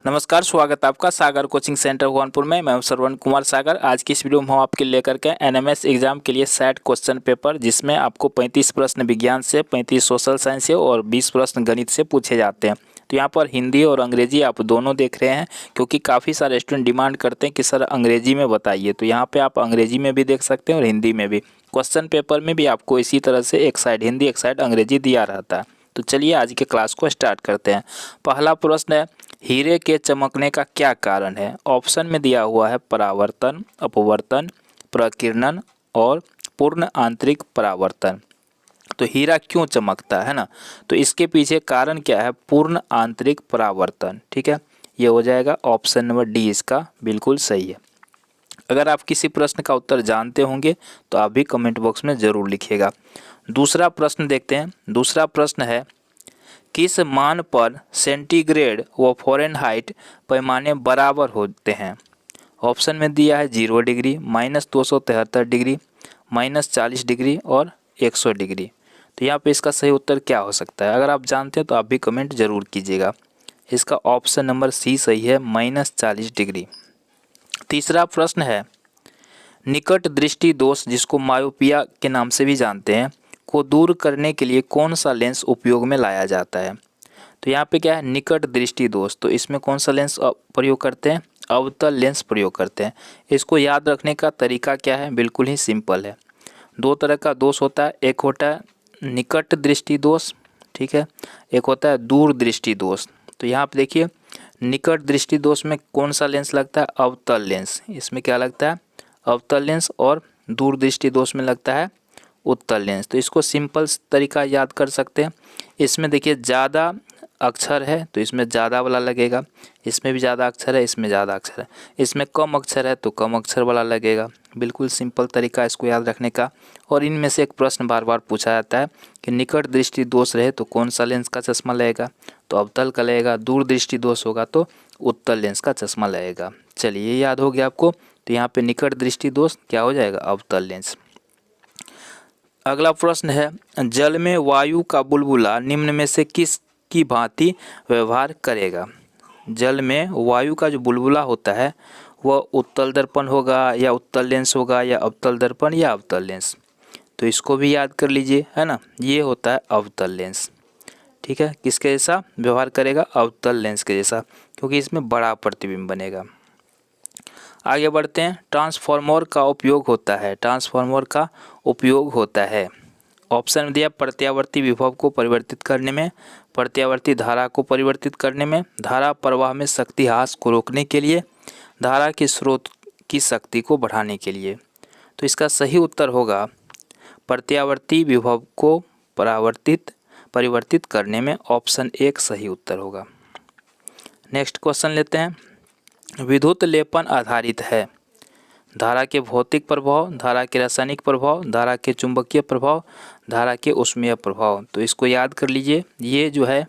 नमस्कार, स्वागत है आपका सागर कोचिंग सेंटर गोरखपुर में। मैं हूं श्रवण कुमार सागर। आज की इस वीडियो में हम आपके लेकर के एनएमएस एग्जाम के लिए सेट क्वेश्चन पेपर, जिसमें आपको 35 प्रश्न विज्ञान से, 35 सोशल साइंस से और 20 प्रश्न गणित से पूछे जाते हैं। तो यहाँ पर हिंदी और अंग्रेजी आप दोनों देख रहे हैं, क्योंकि काफ़ी सारे स्टूडेंट डिमांड करते हैं कि सर अंग्रेजी में बताइए। तो यहाँ पर आप अंग्रेजी में भी देख सकते हैं और हिंदी में भी। क्वेश्चन पेपर में भी आपको इसी तरह से एक साइड हिंदी एक साइड अंग्रेजी दिया रहता है। तो चलिए आज के क्लास को स्टार्ट करते हैं। पहला प्रश्न है, हीरे के चमकने का क्या कारण है? ऑप्शन में दिया हुआ है परावर्तन, अपवर्तन, प्रकीर्णन और पूर्ण आंतरिक परावर्तन। तो हीरा क्यों चमकता है ना, तो इसके पीछे कारण क्या है? पूर्ण आंतरिक परावर्तन। ठीक है, ये हो जाएगा ऑप्शन नंबर डी, इसका बिल्कुल सही है। अगर आप किसी प्रश्न का उत्तर जानते होंगे तो आप भी कमेंट बॉक्स में ज़रूर लिखिएगा। दूसरा प्रश्न देखते हैं। दूसरा प्रश्न है, किस मान पर सेंटीग्रेड व फ़ारेनहाइट पैमाने बराबर होते हैं? ऑप्शन में दिया है 0 डिग्री, -273 डिग्री, -40 डिग्री और 100 डिग्री। तो यहाँ पे इसका सही उत्तर क्या हो सकता है? अगर आप जानते हैं तो आप भी कमेंट जरूर कीजिएगा। इसका ऑप्शन नंबर सी सही है, -40 डिग्री। तीसरा प्रश्न है, निकट दृष्टि दोष, जिसको मायोपिया के नाम से भी जानते हैं, को दूर करने के लिए कौन सा लेंस उपयोग में लाया जाता है? तो यहाँ पे क्या है? निकट दृष्टि दोष, तो इसमें कौन सा लेंस प्रयोग करते हैं? अवतल लेंस प्रयोग करते हैं। इसको याद रखने का तरीका क्या है? बिल्कुल ही सिंपल है। दो तरह का दोष होता है, एक होता है निकट दृष्टि दोष, ठीक है, एक होता है दूर दृष्टि दोष। तो यहाँ पे देखिए, निकट दृष्टि दोष में कौन सा लेंस लगता है? अवतल लेंस। इसमें क्या लगता है? अवतल लेंस। और दूर दृष्टि दोष में लगता है उत्तल लेंस। तो इसको सिंपल तरीका याद कर सकते हैं। इसमें देखिए ज़्यादा अक्षर है तो इसमें ज़्यादा वाला लगेगा, इसमें भी ज़्यादा अक्षर है, इसमें ज़्यादा अक्षर है, इसमें कम अक्षर है तो कम अक्षर वाला लगेगा। बिल्कुल सिंपल तरीका इसको याद रखने का। और इनमें से एक प्रश्न बार बार पूछा जाता है कि निकट दृष्टि दोष रहे तो कौन सा लेंस का चश्मा लगेगा? तो अवतल का लगेगा। दूर दृष्टि दोष होगा तो उत्तल लेंस का चश्मा लगेगा। चलिए, ये याद हो गया आपको। तो यहाँ पे निकट दृष्टि दोष क्या हो जाएगा? अवतल लेंस। अगला प्रश्न है, जल में वायु का बुलबुला निम्न में से किस की भांति व्यवहार करेगा? जल में वायु का जो बुलबुला होता है वह उत्तल दर्पण होगा या उत्तल लेंस होगा या अवतल दर्पण या अवतल लेंस। तो इसको भी याद कर लीजिए, है ना। ये होता है अवतल लेंस। ठीक है, किसके जैसा व्यवहार करेगा? अवतल लेंस के जैसा, क्योंकि इसमें बड़ा प्रतिबिंब बनेगा। आगे बढ़ते हैं। ट्रांसफार्मर का उपयोग होता है। ट्रांसफार्मर का उपयोग होता है, ऑप्शन दिया प्रत्यावर्ती विभव को परिवर्तित करने में, प्रत्यावर्ती धारा को परिवर्तित करने में, धारा प्रवाह में शक्ति ह्रास को रोकने के लिए, धारा के स्रोत की शक्ति को बढ़ाने के लिए। तो इसका सही उत्तर होगा प्रत्यावर्ती विभव को परिवर्तित करने में। ऑप्शन 1 सही उत्तर होगा। नेक्स्ट क्वेश्चन लेते हैं। विद्युत लेपन आधारित है। धारा के भौतिक प्रभाव, धारा के रासायनिक प्रभाव, धारा के चुंबकीय प्रभाव, धारा के ऊष्मीय प्रभाव। तो इसको याद कर लीजिए, ये जो है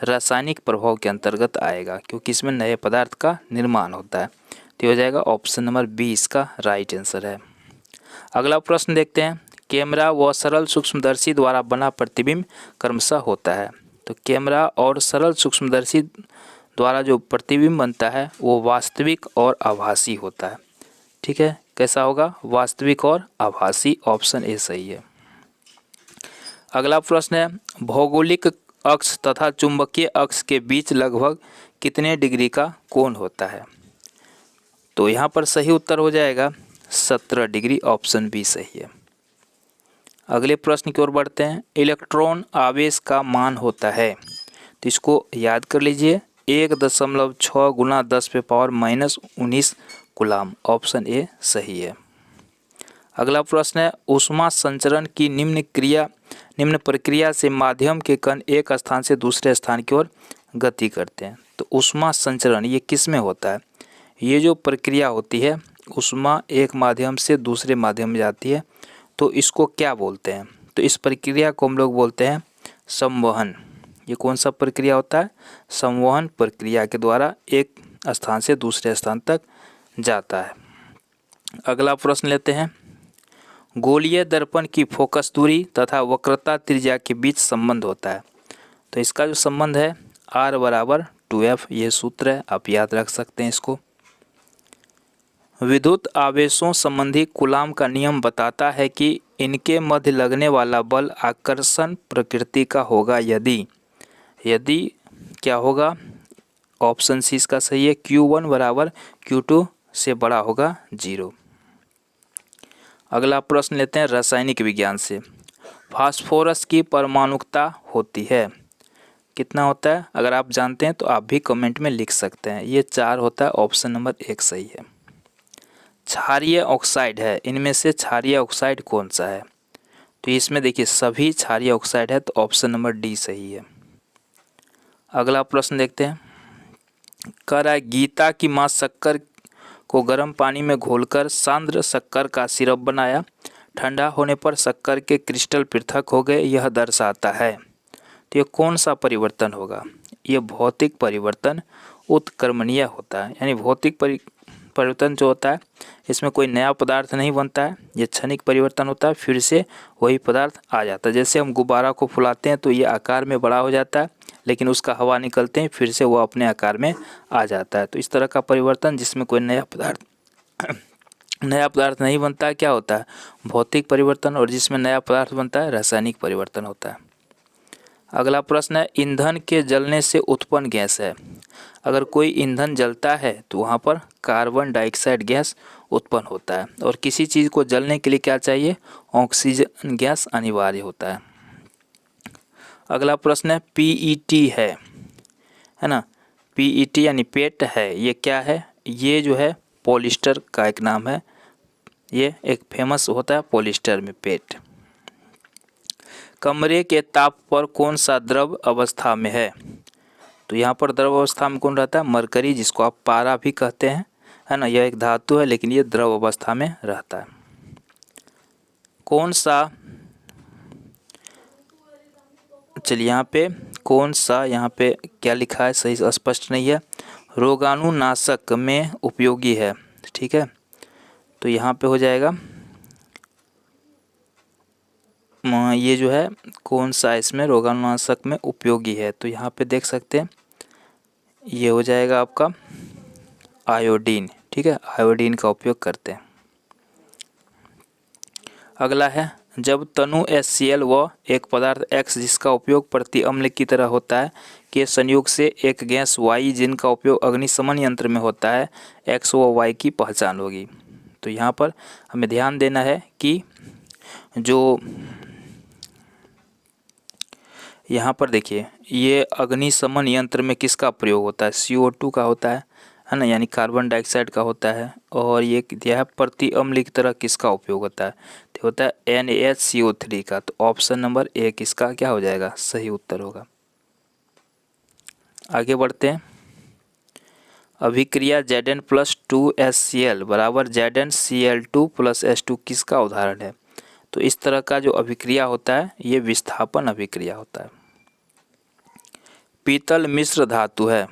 रासायनिक प्रभाव के अंतर्गत आएगा, क्योंकि इसमें नए पदार्थ का निर्माण होता है। तो हो जाएगा ऑप्शन नंबर 20 का राइट आंसर है। अगला प्रश्न देखते हैं। कैमरा व सरल सूक्ष्मदर्शी द्वारा बना प्रतिबिंब क्रमशः होता है। तो कैमरा और सरल सूक्ष्मदर्शी द्वारा जो प्रतिबिंब बनता है वो वास्तविक और आभासी होता है। ठीक है, कैसा होगा? वास्तविक और आभासी। ऑप्शन ए सही है। अगला प्रश्न है, भौगोलिक अक्ष तथा चुंबकीय अक्ष के बीच लगभग कितने डिग्री का कोण होता है? तो यहाँ पर सही उत्तर हो जाएगा 17 डिग्री। ऑप्शन बी सही है। अगले प्रश्न की ओर बढ़ते हैं। इलेक्ट्रॉन आवेश का मान होता है, तो इसको याद कर लीजिए, 1.6 गुना 10⁻⁻19 कूलाम। ऑप्शन ए सही है। अगला प्रश्न है, ऊष्मा संचरण की निम्न प्रक्रिया से माध्यम के कण एक स्थान से दूसरे स्थान की ओर गति करते हैं। तो ऊष्मा संचरण ये किस में होता है? ये जो प्रक्रिया होती है, ऊष्मा एक माध्यम से दूसरे माध्यम में जाती है, तो इसको क्या बोलते हैं? तो इस प्रक्रिया को हम लोग बोलते हैं संवहन। ये कौन सा प्रक्रिया होता है? संवहन प्रक्रिया के द्वारा एक स्थान से दूसरे स्थान तक जाता है। अगला प्रश्न लेते हैं। गोलीय दर्पण की फोकस दूरी तथा वक्रता त्रिज्या के बीच संबंध होता है। तो इसका जो संबंध है R = 2F ये सूत्र है, आप याद रख सकते हैं इसको। विद्युत आवेशों संबंधी कूलाम का नियम बताता है कि इनके मध्य लगने वाला बल आकर्षण प्रकृति का होगा यदि क्या होगा, ऑप्शन सी इसका सही है, Q1 बराबर Q2 से बड़ा होगा 0। अगला प्रश्न लेते हैं रासायनिक विज्ञान से। फास्फोरस की परमाणुकता होती है, कितना होता है? अगर आप जानते हैं तो आप भी कमेंट में लिख सकते हैं। ये 4 होता है, ऑप्शन नंबर 1 सही है। क्षारीय ऑक्साइड है, इनमें से क्षारीय ऑक्साइड कौन सा है? तो इसमें देखिए सभी क्षारीय ऑक्साइड है, तो ऑप्शन नंबर डी सही है। अगला प्रश्न देखते हैं। गीता की मां शक्कर को गर्म पानी में घोलकर सांद्र शक्कर का सिरप बनाया, ठंडा होने पर शक्कर के क्रिस्टल पृथक हो गए, यह दर्शाता है। तो ये कौन सा परिवर्तन होगा? ये भौतिक परिवर्तन उत्क्रमणीय होता है, यानी भौतिक परिवर्तन जो होता है इसमें कोई नया पदार्थ नहीं बनता है, ये क्षणिक परिवर्तन होता है, फिर से वही पदार्थ आ जाता है। जैसे हम गुब्बारा को फुलाते हैं तो ये आकार में बड़ा हो जाता है, लेकिन उसका हवा निकलते हैं फिर से वो अपने आकार में आ जाता है। तो इस तरह का परिवर्तन जिसमें कोई नया पदार्थ नहीं बनता है क्या होता है? भौतिक परिवर्तन। और जिसमें नया पदार्थ बनता है रासायनिक परिवर्तन होता है। अगला प्रश्न है, ईंधन के जलने से उत्पन्न गैस है। अगर कोई ईंधन जलता है तो वहाँ पर कार्बन डाइऑक्साइड गैस उत्पन्न होता है, और किसी चीज़ को जलने के लिए क्या चाहिए? ऑक्सीजन गैस अनिवार्य होता है। अगला प्रश्न है, पीईटी है ना, पीईटी यानी पेट है, ये क्या है? ये जो है पॉलिस्टर का एक नाम है, ये एक फेमस होता है पॉलिस्टर में पेट। कमरे के ताप पर कौन सा द्रव अवस्था में है? तो यहाँ पर द्रव अवस्था में कौन रहता है? मरकरी, जिसको आप पारा भी कहते हैं, है ना। यह एक धातु है लेकिन ये द्रव अवस्था में रहता है। कौन सा, चलिए यहाँ पे कौन सा, यहाँ पे क्या लिखा है सही स्पष्ट नहीं है। रोगाणुनाशक में उपयोगी है, ठीक है। तो यहाँ पे हो जाएगा ये जो है कौन सा इसमें रोगाणुनाशक में उपयोगी है, तो यहाँ पे देख सकते हैं ये हो जाएगा आपका आयोडीन, ठीक है। आयोडीन का उपयोग करते हैं। अगला है, जब तनु HCl व एक पदार्थ X जिसका उपयोग प्रति अम्ल की तरह होता है के संयोग से एक गैस Y जिनका उपयोग अग्निशमन यंत्र में होता है, X व Y की पहचान होगी। तो यहाँ पर हमें ध्यान देना है कि जो यहाँ पर देखिए ये अग्निशमन यंत्र में किसका प्रयोग होता है? CO2 का होता है ना, यानी कार्बन डाइऑक्साइड का होता है। और ये यह प्रति अम्ल की तरह किसका उपयोग होता है? तो होता है NaHCO3 का। तो ऑप्शन नंबर 1 इसका क्या हो जाएगा? सही उत्तर होगा। आगे बढ़ते हैं। अभिक्रिया Zn+2HCl बराबर ZnCl2+H2 किसका उदाहरण है? तो इस तरह का जो अभिक्रिया होता है ये विस्थापन अभिक्रिया होता है। पीतल मिश्र धातु है,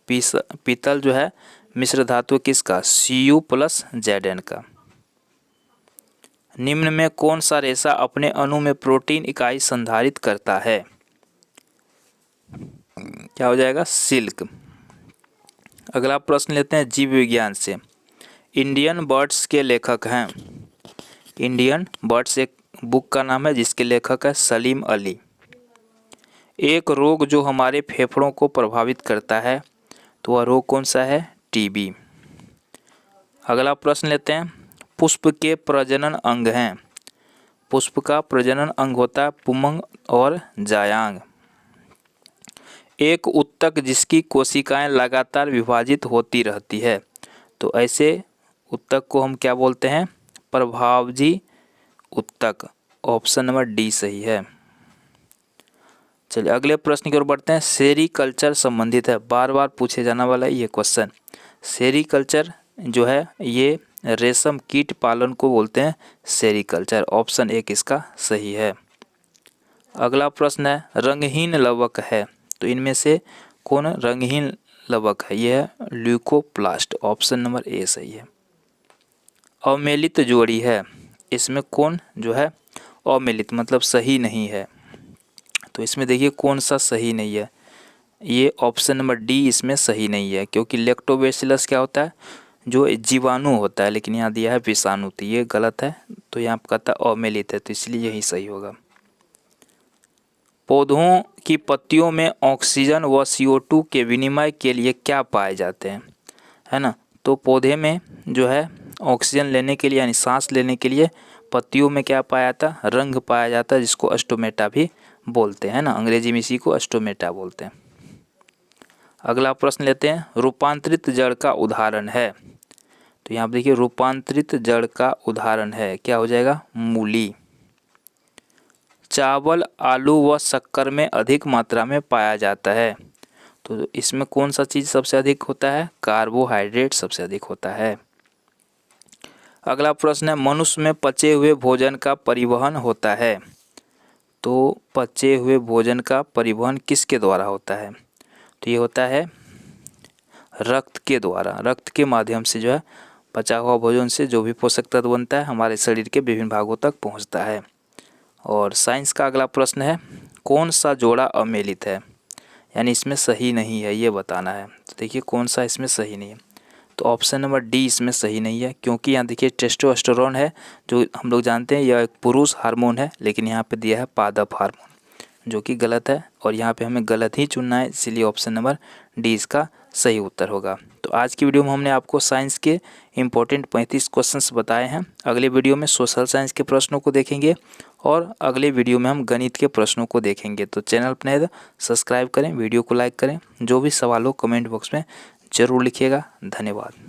पीतल जो है मिश्र धातु किसका? Cu+Zn का। निम्न में कौन सा रेशा अपने अणु में प्रोटीन इकाई संधारित करता है? क्या हो जाएगा? सिल्क। अगला प्रश्न लेते हैं जीव विज्ञान से। इंडियन बर्ड्स के लेखक हैं, इंडियन बर्ड्स एक बुक का नाम है जिसके लेखक है सलीम अली। एक रोग जो हमारे फेफड़ों को प्रभावित करता है, तो वह रोग कौन सा है? टीबी। अगला प्रश्न लेते हैं, पुष्प के प्रजनन अंग हैं। पुष्प का प्रजनन अंग होता है पुमंग और जायांग। एक उत्तक जिसकी कोशिकाएं लगातार विभाजित होती रहती है, तो ऐसे उत्तक को हम क्या बोलते हैं? प्रभावजी उत्तक। ऑप्शन नंबर डी सही है। चलिए अगले प्रश्न की ओर बढ़ते हैं। सेरीकल्चर संबंधित है, बार बार पूछे जाने वाला है ये क्वेश्चन। सेरीकल्चर जो है ये रेशम कीट पालन को बोलते हैं सेरीकल्चर। ऑप्शन 1 इसका सही है। अगला प्रश्न है, रंगहीन लवक है, तो इनमें से कौन रंगहीन लवक है? यह है ल्यूकोप्लास्ट। ऑप्शन नंबर ए सही है। अमेलित जोड़ी है, इसमें कौन जो है अमेलित मतलब सही नहीं है, तो इसमें देखिए कौन सा सही नहीं है? ये ऑप्शन नंबर डी इसमें सही नहीं है, क्योंकि लैक्टोबैसिलस क्या होता है, जो जीवाणु होता है, लेकिन यहाँ दिया है विषाणु, तो ये गलत है। तो यहाँ पर कहता है अम्लीय है, तो इसलिए यही सही होगा। पौधों की पत्तियों में ऑक्सीजन व CO2 के विनिमय के लिए क्या पाए जाते हैं, है ना। तो पौधे में जो है ऑक्सीजन लेने के लिए यानी सांस लेने के लिए पत्तियों में क्या पाया जाता है, रंग पाया जाता है, जिसको स्टोमेटा भी बोलते हैं ना, अंग्रेजी में इसी को स्टोमेटा बोलते हैं। अगला प्रश्न लेते हैं, रूपांतरित जड़ का उदाहरण है। तो यहाँ पर देखिए रूपांतरित जड़ का उदाहरण है, क्या हो जाएगा, मूली। चावल, आलू व शक्कर में अधिक मात्रा में पाया जाता है, तो इसमें कौन सा चीज़ सबसे अधिक होता है, कार्बोहाइड्रेट सबसे अधिक होता है। अगला प्रश्न है, मनुष्य में पचे हुए भोजन का परिवहन होता है। तो पचे हुए भोजन का परिवहन किसके द्वारा होता है, तो ये होता है रक्त के द्वारा। रक्त के माध्यम से जो है पचा हुआ भोजन से जो भी पोषक तत्व बनता है हमारे शरीर के विभिन्न भागों तक पहुंचता है। और साइंस का अगला प्रश्न है, कौन सा जोड़ा अमेलित है, यानी इसमें सही नहीं है, ये बताना है। तो देखिए कौन सा इसमें सही नहीं है, तो ऑप्शन नंबर डी इसमें सही नहीं है, क्योंकि यहाँ देखिए टेस्टोस्टेरोन है, जो हम लोग जानते हैं यह एक पुरुष हार्मोन है, लेकिन यहाँ पे दिया है पादप हार्मोन, जो कि गलत है। और यहाँ पे हमें गलत ही चुनना है, इसीलिए ऑप्शन नंबर डी इसका सही उत्तर होगा। तो आज की वीडियो में हमने आपको साइंस के इम्पोर्टेंट 35 क्वेश्चंस बताए हैं। अगले वीडियो में सोशल साइंस के प्रश्नों को देखेंगे और अगले वीडियो में हम गणित के प्रश्नों को देखेंगे। तो चैनल पर सब्सक्राइब करें, वीडियो को लाइक करें, जो भी सवाल हो कमेंट बॉक्स में ज़रूर लिखिएगा। धन्यवाद।